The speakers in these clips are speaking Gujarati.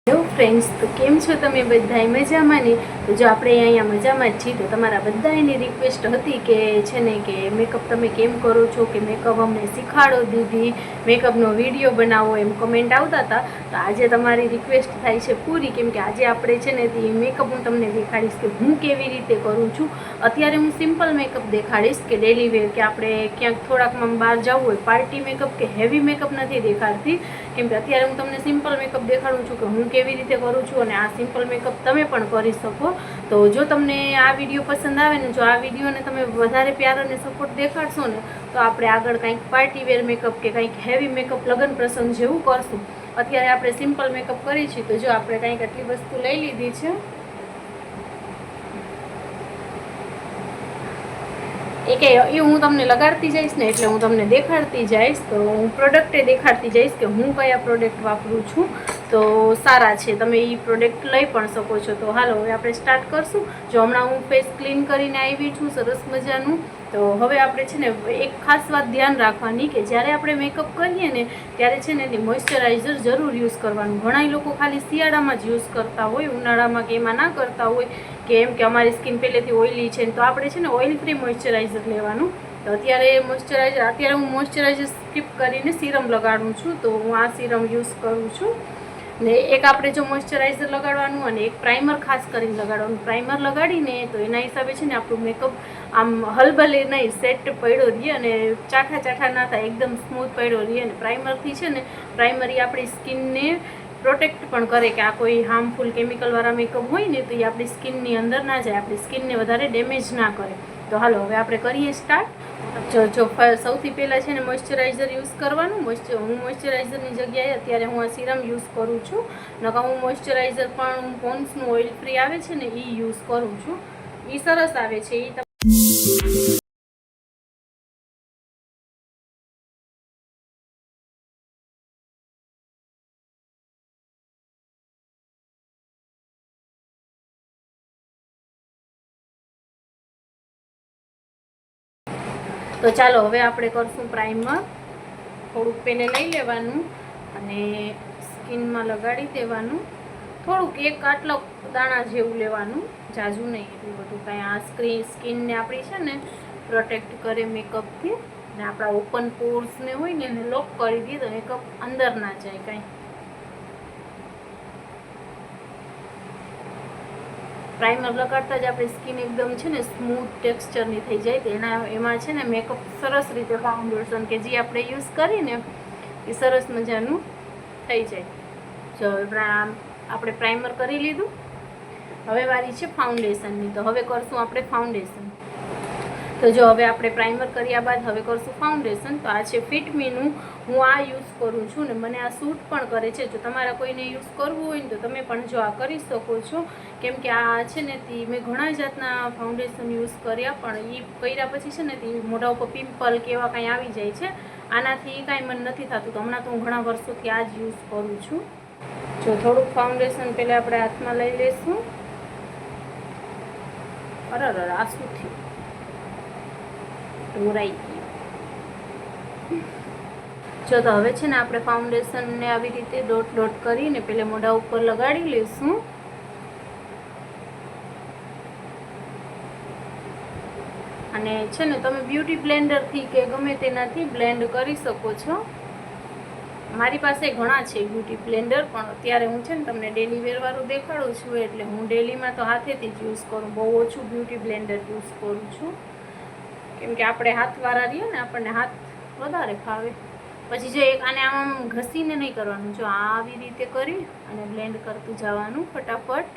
હેલો ફ્રેન્ડ્સ, તો કેમ છો તમે બધા મજામાં ને? તો જો આપણે અહીંયા મજામાં જ છીએ. તો તમારા બધાની રિક્વેસ્ટ હતી કે છે ને કે મેકઅપ તમે કેમ કરો છો, કે મેકઅપ અમને શીખાડો દીદી, મેકઅપનો વિડીયો બનાવો, એમ કમેન્ટ આવતા હતા. તો આજે તમારી રિક્વેસ્ટ થાય છે પૂરી, કેમ કે આજે આપણે છે ને તે મેકઅપ હું તમને દેખાડીશ કે હું કેવી રીતે કરું છું. અત્યારે હું સિમ્પલ મેકઅપ દેખાડીશ કે ડેલી વેર, કે આપણે ક્યાંક થોડાકમાં બહાર જવું હોય, પાર્ટી મેકઅપ કે હેવી મેકઅપ નથી દેખાડતી. કેમ કે અત્યારે હું તમને સિમ્પલ મેકઅપ દેખાડું છું કે હું કેવી રીતે કરું છું, અને આ સિમ્પલ મેકઅપ તમે પણ કરી શકો. તો જો તમને આ વિડીયો પસંદ આવે ને, જો આ વિડીયોને તમે વધારે પ્યાર અને સપોર્ટ દેખાડશો ને, તો આપણે આગળ કંઈક પાર્ટી વેર મેકઅપ કે કંઈક હેવી મેકઅપ લગ્ન પ્રસંગ જેવું કરશું. અત્યારે આપણે સિમ્પલ મેકઅપ કરીએ છીએ. તો જો આપણે કંઈક આટલી વસ્તુ લઈ લીધી છે. એ હું તમને લગાડતી જઈશ ને, એટલે હું તમને દેખાડતી જઈશ. તો હું પ્રોડક્ટે દેખાડતી જઈશ કે હું કયા પ્રોડક્ટ વાપરું છું. તો સારા છે, તમે એ પ્રોડક્ટ લઈ પણ શકો છો. તો હાલો હવે આપણે સ્ટાર્ટ કરશું. જો હમણાં હું ફેસ ક્લીન કરીને આવી છું સરસ મજાનું. તો હવે આપણે છે ને એક ખાસ વાત ધ્યાન રાખવાની, કે જ્યારે આપણે મેકઅપ કરીએ ને ત્યારે છે ને એની મોઇશ્ચરાઇઝર જરૂર યુઝ કરવાનું. ઘણા લોકો ખાલી શિયાળામાં જ યુઝ કરતા હોય, ઉનાળામાં કે એમાં ના કરતા હોય, કે એમ કે અમારી સ્કિન પહેલેથી ઓઇલી છે. તો આપણે છે ને ઓઇલ ફ્રી મોઇશ્ચરાઇઝર લેવાનું. તો અત્યારે હું મોઇશ્ચરાઇઝર સ્કીપ કરીને સિરમ લગાડું છું. તો હું આ સિરમ યુઝ કરું છું. ને એક આપણે જો મોઇશ્ચરાઇઝર લગાડવાનું, અને એક પ્રાઇમર ખાસ કરીને લગાડવાનું. પ્રાઇમર લગાડીને તો એના હિસાબે છે ને આપણું મેકઅપ આમ હલબલે નહીં, સેટ પડ્યો રહીએ, અને ચાઠા ના થાય, એકદમ સ્મૂથ પડ્યો રહીએ. અને પ્રાઇમરથી છે ને, પ્રાઇમરી આપણી સ્કિનને પ્રોટેક્ટ પણ કરે, કે આ કોઈ હાર્મફુલ કેમિકલવાળા મેકઅપ હોય ને તો એ આપણી સ્કિનની અંદર ના જાય, આપણી સ્કિનને વધારે ડેમેજ ના કરે. તો હાલો હવે આપણે કરીએ સ્ટાર્ટ. જો સૌથી પહેલાં છે ને મોઇશ્ચરાઇઝર યુઝ કરવાનું. હું મોઇશ્ચરાઇઝરની જગ્યાએ અત્યારે હું આ સિરમ યુઝ કરું છું. નકા હું મોઇશ્ચરાઇઝર પણ પોન્ડ્સનું ઓઇલ ફ્રી આવે છે ને, એ યુઝ કરું છું. એ સરસ આવે છે. તો ચાલો હવે આપણે કરશું પ્રાઇમર. થોડુંક પહેલે લઈ લેવાનું અને સ્કિનમાં લગાડી દેવાનું. થોડુંક એક આટલો દાણા જેવું લેવાનું, જાજુ નહીં, એટલું બધું કાંઈ. આ સ્કિનને આપણી છે ને પ્રોટેક્ટ કરે મેકઅપથી. ને આપણા ઓપન પોર્સને હોય ને એને લોક કરી દઈએ, તો મેકઅપ અંદર ના જાય કાંઈ. પ્રાઇમર લગાડતા જ આપણી સ્કિન એકદમ છે ને સ્મૂથ ટેક્સચરની થઈ જાય. તો એમાં છે ને મેકઅપ સરસ રીતે ફાઉન્ડેશન કે જે આપણે યુઝ કરીને એ સરસ મજાનું થઈ જાય. જો આપણે પ્રાઇમર કરી લીધું. હવે વારી છે ફાઉન્ડેશનની. તો હવે કરશું આપણે ફાઉન્ડેશન. તો જો હવે આપણે પ્રાઇમર કર્યા બાદ હવે કરશું ફાઉન્ડેશન. તો આ છે ફિટમીનું, હું આ યુઝ કરું છું ને મને આ સૂટ પણ કરે છે. જો તમારા કોઈને યુઝ કરવું હોય ને તો તમે પણ જો આ કરી શકો છો. કેમ કે આ છે ને તે મેં ઘણા જાતના ફાઉન્ડેશન યુઝ કર્યા, પણ એ કર્યા પછી છે ને તે મોઢા ઉપર પિમ્પલ કે એવા કાંઈ આવી જાય છે. આનાથી કાંઈ મને નથી થતું. તો હમણાં તો હું ઘણા વર્ષોથી આ જ યુઝ કરું છું. જો થોડુંક ફાઉન્ડેશન પહેલાં આપણે હાથમાં લઈ લઈશું. અરે આ શું થયું, ઢોરાઈ ગયું. જો તો હવે છે ને આપણે ફાઉન્ડેશનને આવી રીતે ડોટ ડોટ કરીને પહેલાં મોઢા ઉપર લગાડી લઈશું. અને છે ને તમે બ્યુટી બ્લેન્ડરથી કે ગમે તેનાથી બ્લેન્ડ કરી શકો છો. મારી પાસે ઘણા છે બ્યુટી બ્લેન્ડર, પણ અત્યારે હું છે ને તમને ડેલી વેરવાળું દેખાડું છું. એટલે હું ડેલીમાં તો હાથેથી જ યુઝ કરું, બહુ ઓછું બ્યુટી બ્લેન્ડર યુઝ કરું છું. કેમ કે આપણે હાથવાળા રહીએ ને, આપણને હાથ વધારે ફાવે. પછી જો આને આમ ઘસીને નહીં કરવાનું, જો આવી રીતે કરી અને બ્લેન્ડ કરતું જવાનું ફટાફટ.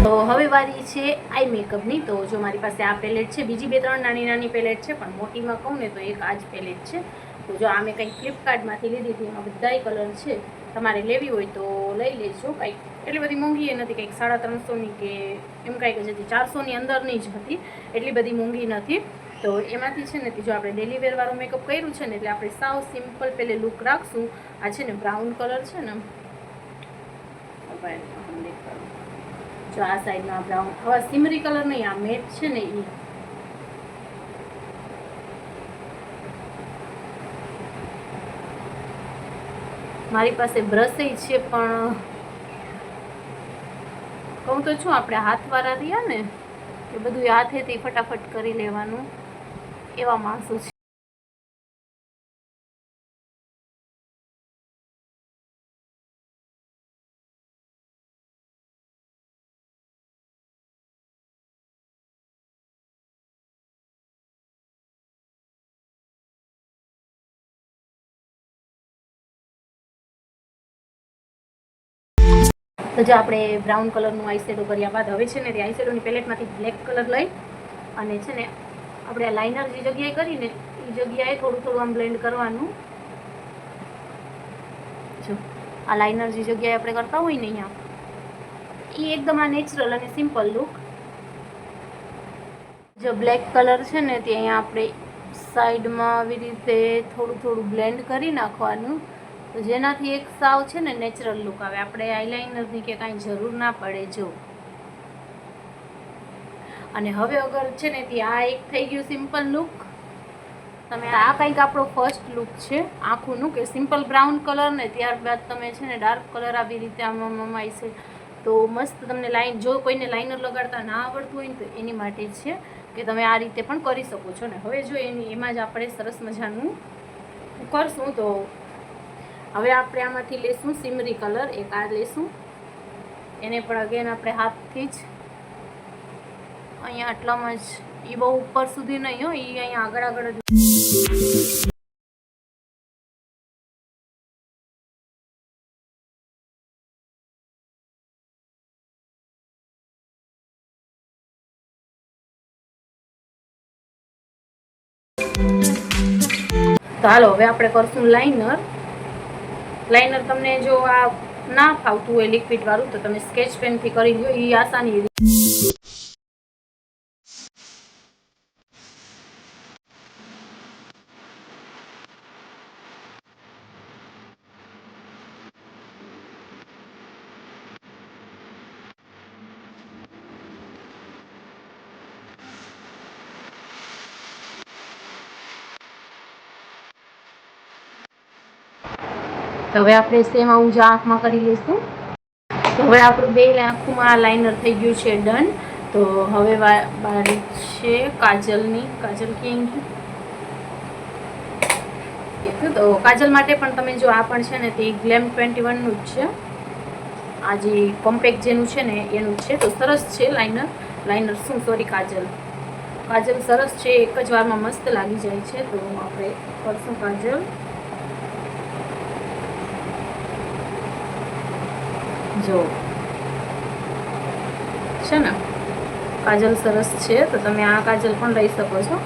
તો હવે વારી છે આઈ મેકઅપની. તો જો મારી પાસે આ પેલેટ છે, બીજી 2-3 નાની નાની પેલેટ છે, પણ મોટીમાં કહું ને તો એક આ જ પેલેટ છે. તો જો આ મેં કંઈક ફ્લિપકાર્ટમાંથી લીધી હતી, એમાં બધાય કલર છે. તમારે લેવી હોય તો લઈ લેજો. કંઈક એટલી બધી મોંઘી નથી, કંઈક 350ની કે એમ કાંઈક જ હતી, 400ની અંદરની જ હતી, એટલી બધી મોંઘી નથી. તો એમાંથી છે ને જો આપણે ડેલી વેરવાળું મેકઅપ કર્યું છે ને, એટલે આપણે સાવ સિમ્પલ પહેલે લુક રાખશું. આ છે ને બ્રાઉન કલર છે ને, જો આ સાઈડમાં બ્રાઉન, હવે સિમરી કલર નહીં, આ મેટ છે ને એ. મારી પાસે બ્રશ છે, પણ કહું તો છું આપણે હાથવાળા રહ્યા ને એ બધું હાથેથી ફટાફટ કરી લેવાનું, એવા માણસો છે. તો જો આપણે બ્રાઉન કલરનું આઈ શેડો કર્યા બાદ હવે છે ને તે આઈ શેડોની પેલેટમાંથી બ્લેક કલર લઈ અને છે ને આપણે આ લાઇનર જે જગ્યાએ કરીને એ જગ્યાએ થોડું થોડું આમ બ્લેન્ડ કરવાનું. જો આ લાઇનર જે જગ્યાએ આપણે કરતા હોય ને અહીંયા, એ એકદમ આ નેચરલ અને સિમ્પલ લુક. જો બ્લેક કલર છે ને તે અહીંયા આપણે સાઈડમાં આવી રીતે થોડું થોડું બ્લેન્ડ કરી નાખવાનું, તો જેનાથી એક સાવ છે ને નેચરલ લુક આવે, આપણે આઈલાઇનરની કે કાંઈ જરૂર ના પડે. જો અને હવે અગર છે ને તે આ એક થઈ ગયું સિમ્પલ લુક. તમે આ કંઈક આપણો ફર્સ્ટ લુક છે આખુંનું, કે સિમ્પલ બ્રાઉન કલર ને ત્યારબાદ તમે છે ને ડાર્ક કલર આવી રીતે આમ આવી છે તો મસ્ત. તમને લાઈન, જો કોઈને લાઇનર લગાડતા ના આવડતું હોય ને તો એની માટે છે કે તમે આ રીતે પણ કરી શકો છો. ને હવે જો એમાં જ આપણે સરસ મજાનું કરશું. તો હવે આપણે આમાંથી લેશું સિમરી કલર, એક આ લેશું, એને પણ અગેન આપણે હાથથી જ અહીંયા આટલામાં જ, એ બહુ ઉપર સુધી નહીં હોય, એ અહીંયા આગળ આગળ જ. તો હાલો હવે આપણે કરશું લાઇનર. લાઇનર તમને જો આ ના ફાવતું હોય લિક્વિડ વાળું તો તમે સ્કેચ પેનથી કરી લો, એ આસાની. તો હવે આપણે સેમ આવું જ આંખમાં કરી લઈશું. તો હવે આપણું બે આંખમાં લાઇનર થઈ ગયું છે ડન. તો હવે બારી છે કાજલની. કાજલ ક્યાં? તો કાજલ માટે પણ તમે જો આ પણ છે ને તે ગ્લેમ 21નું જ છે, આ જે કોમ્પેક્ટ જેનું છે ને એનું છે. તો સરસ છે લાઇનર કાજલ સરસ છે, એક જ વારમાં મસ્ત લાગી જાય છે. તો આપણે કરશું કાજલ. જો છે ને કાજલ સરસ છે, તો તમે આ કાજલ પણ લઈ શકો છો.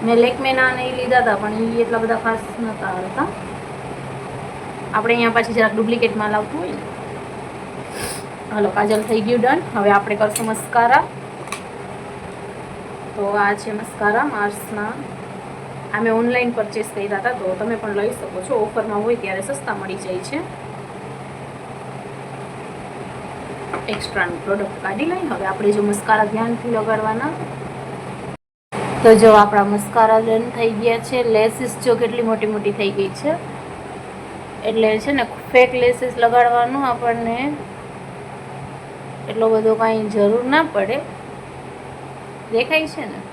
મેં લેકમેના નહીં લીધા હતા, પણ એ એટલા બધા ખાસ નહોતા આવતા. આપણે અહીંયા પાછી જરાક ડુપ્લિકેટમાં લાવતું હોય ને. હાલો કાજલ થઈ ગયું ડન. હવે આપણે કરશું મસ્કારા. તો આ છે મસ્કારા માર્સના. આ મેં ઓનલાઈન પરચેસ કર્યા હતા, તો તમે પણ લઈ શકો છો, ઓફરમાં હોય ત્યારે સસ્તા મળી જાય છે. એક્સ્ટ્રાનું પ્રોડક્ટ કાઢી લઈ. હવે આપણે જો મસ્કારા ધ્યાનથી લગાડવાના. તો જો આપણા મસ્કારા ડન થઈ ગયા છે. લેસીસ જો કેટલી મોટી મોટી થઈ ગઈ છે, એટલે છે ને ફેક લેસીસ લગાડવાનું આપણને એટલો બધો કાંઈ જરૂર ના પડે. દેખાય છે ને?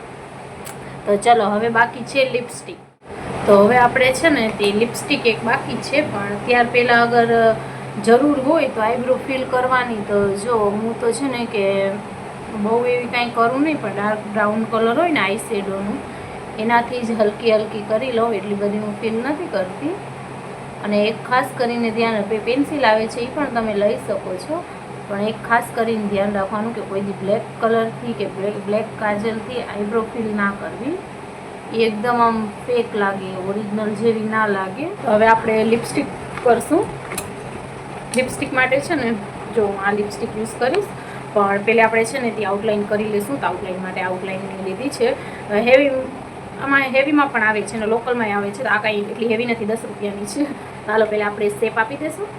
તો ચલો હવે બાકી છે લિપસ્ટિક. તો હવે આપણે છે ને તે લિપસ્ટિક એક બાકી છે, પણ ત્યાર પહેલાં અગર જરૂર હોય તો આઈબ્રો ફિલ કરવાની. તો જો હું તો છે ને કે બહુ એવી કાંઈ કરું નહીં, પણ ડાર્ક બ્રાઉન કલર હોય ને આઈ શેડોનું, એનાથી જ હલકી હલકી કરી લઉં. એટલી બધી હું ફિલ નથી કરતી. અને એક ખાસ કરીને ધ્યાન આપે, પેન્સિલ આવે છે એ પણ તમે લઈ શકો છો. પણ એક ખાસ કરીને ધ્યાન રાખવાનું કે કોઈ દી બ્લેક કલરથી કે બ્લેક કાજલથી આઈબ્રો ફિલ ના કરવી, એ એકદમ આમ ફેક લાગે, ઓરિજિનલ જેવી ના લાગે. તો હવે આપણે લિપસ્ટિક કરશું. લિપસ્ટિક માટે છે ને જો આ લિપસ્ટિક યુઝ કરીશ, પણ પહેલાં આપણે છે ને તે આઉટલાઇન કરી લઈશું. તો આઉટલાઇન માટે આઉટલાઇન લીધી છે. હેવી આમાં હેવીમાં પણ આવે છે ને લોકલમાંય આવે છે. આ કાંઈ એટલી હેવી નથી, 10 રૂપિયાની છે. ચાલો પહેલાં આપણે શેપ આપી દઈશું.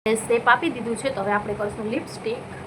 શેપ આપી દીધું છે. તો હવે આપણે કરશું લિપસ્ટિક.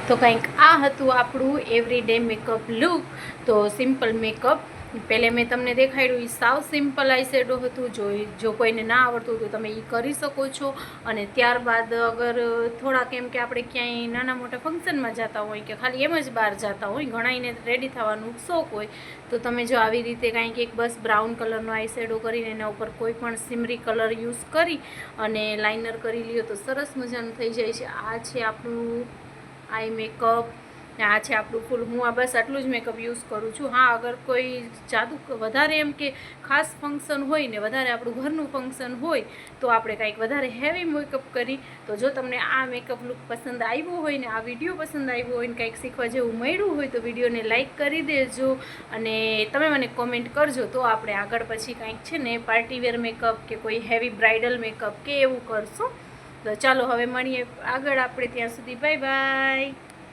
તો કંઈક આ હતું આપણું એવરીડે મેકઅપ લુક. તો સિમ્પલ મેકઅપ પહેલે મેં તમને દેખાડ્યું એ સાવ સિમ્પલ આઈ શેડો હતું. જો કોઈને ના આવડતું તો તમે એ કરી શકો છો. અને ત્યારબાદ અગર થોડાક એમ કે આપણે ક્યાંય નાના મોટા ફંક્શનમાં જતા હોય કે ખાલી એમ જ બહાર જતા હોય, ઘણાઈને રેડી થવાનું શોખ હોય, તો તમે જો આવી રીતે કાંઈક એક બસ બ્રાઉન કલરનો આઈ શેડો કરીને એના ઉપર કોઈ પણ સિમરી કલર યુઝ કરી અને લાઇનર કરી લ્યો તો સરસ મજાનું થઈ જાય છે. આ છે આપણું આઈ મેકઅપ, આ છે આપણું ફૂલ. હું આ બસ આટલું જ મેકઅપ યુઝ કરું છું. હા, અગર કોઈ જાદુ વધારે એમ કે ખાસ ફંક્શન હોય ને વધારે આપણું ઘરનું ફંક્શન હોય તો આપણે કાંઈક વધારે હેવી મેકઅપ કરી. તો જો તમને આ મેકઅપ લુક પસંદ આવ્યો હોય ને આ વિડીયો પસંદ આવ્યો હોય ને કંઈક શીખવા જેવું મળ્યું હોય તો વિડીયોને લાઇક કરી દેજો અને તમે મને કોમેન્ટ કરજો. તો આપણે આગળ પછી કાંઈક છે ને પાર્ટીવેર મેકઅપ કે કોઈ હેવી બ્રાઇડલ મેકઅપ કે એવું કરશું. તો ચાલો હવે મળીએ આગળ. આપણે ત્યાં સુધી બાય બાય.